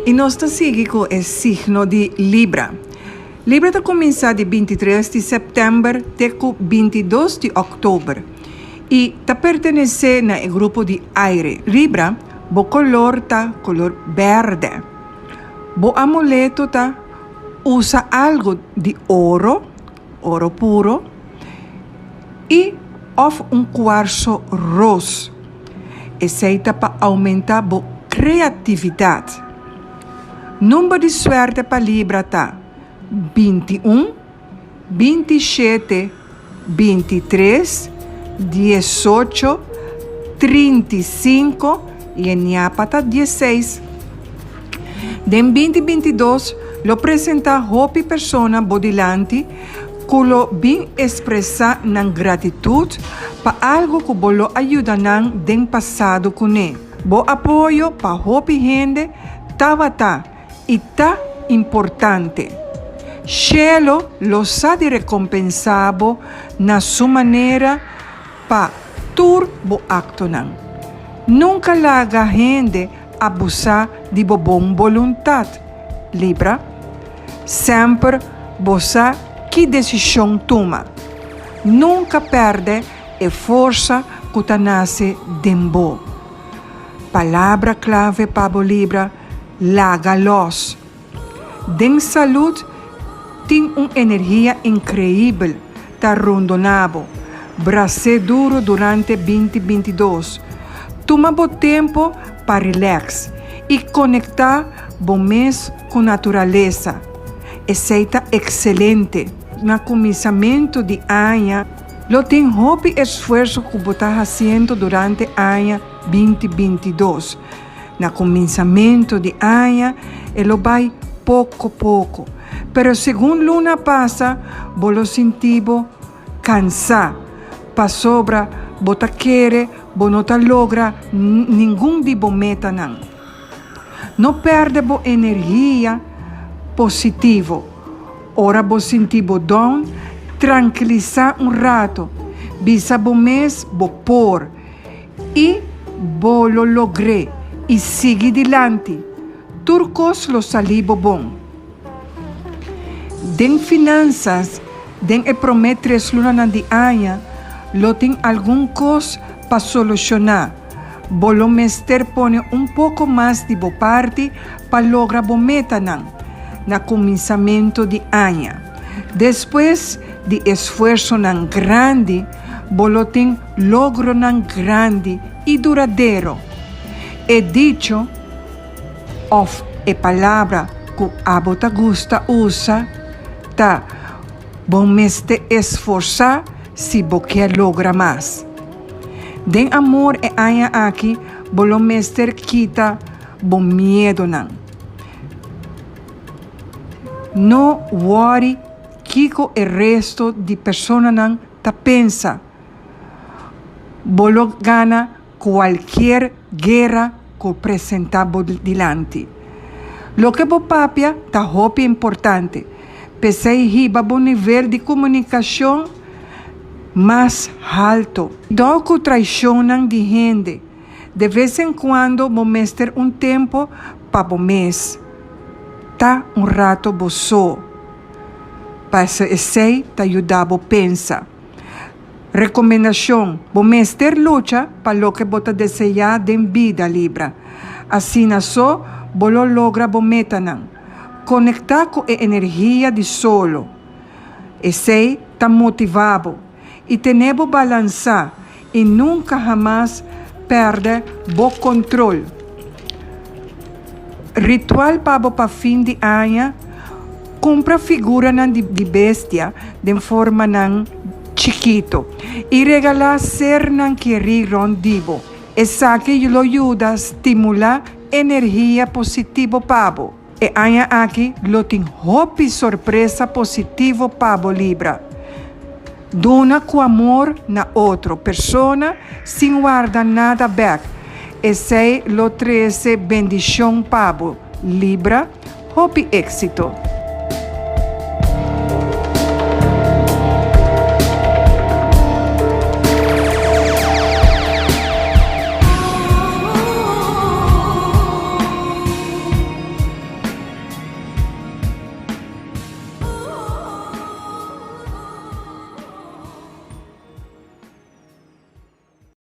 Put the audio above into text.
E nós seguimos com o signo de Libra. Libra está começando de 23 de setembro até 22 de outubro. E está pertencendo ao grupo de aire. Libra, o color está color verde. O amuleto está usa algo de ouro puro, e um quartzo rosa. Esse é para aumentar a criatividade. Número de sorte para Libra está 21, 27, 23, 18, 35 e em Yapata 16. De 2022, lo presenta hopi persona bodilante que bem expressar na gratitude para algo que bolo ajuda nan den passado com ele. Bo apoio para hopi gente tá e tá importante. Cielo lo sa di recompensabo na sua maneira para turbo acto nan. Nunca laga gente abusar de bom vontade. Libra, sempre você que decisão toma. Nunca perde a força que tá nasce dembo. Palavra clave para o Libra, laga los. Den saúde tem uma energia incrível, tá rondonado. Braço duro durante 2022. Toma bom tempo para relax e conectar bom mês com a natureza. Essa excelente. No começamento de ano, lo tem hobby esforço que você está fazendo durante o ano 2022. No começamento de ano, ele vai pouco a pouco. Pero segundo luna passa, você sente cansar. Para sobra, você quer, você não logra nenhum de meta. Não perde a energia positiva. Ora você sente down, tranquilizar rato. Bisa bom mês, por. E lo logré. E siga adiante. Turcos lo salibo bom. Den finanças, den e prometer luna de ano, lo tem algum coisa para solucionar. Bolo mester pone pouco mais de boa parte para lograr a meta na começamento de ano. Depois de esforço grande, bolo tem logro grande e duradouro. É dicho, of e palavra que a bota gusta usa, tá bom meste esforçar se você logra mais. Den amor e anha aqui, bolo mester quita bom medo não. No worry kiko o resto de persona não ta pensa. Bolo gana qualquer guerra que apresentabo dilante. Lo que bo papia ta hopi importante. Pesei riba bom nível de comunicação mais alto. Doco traicionam de gente. De vez em quando vou mester tempo para o mês. Tá rato boçô. Para esse te ajudar a pensar. Recomendação: vou mester luta para lo que bota desejar de vida Libra. Assim só bolo logra bo meta não. Conectar com a energia de solo. Esse tá motivado e tenebo balançar e nunca jamais perde o controle. Ritual para fim de ano, compra figura de bestia de forma chiquito e regalar ser que rondivo. Essa que lo ajuda a estimular energia positiva pabo. E ano aqui lo tem hopi surpresa positivo pabo Libra. Dona com amor na outra persona sem guardar nada back. Esse lo treze bendição pabo Libra, hopi éxito.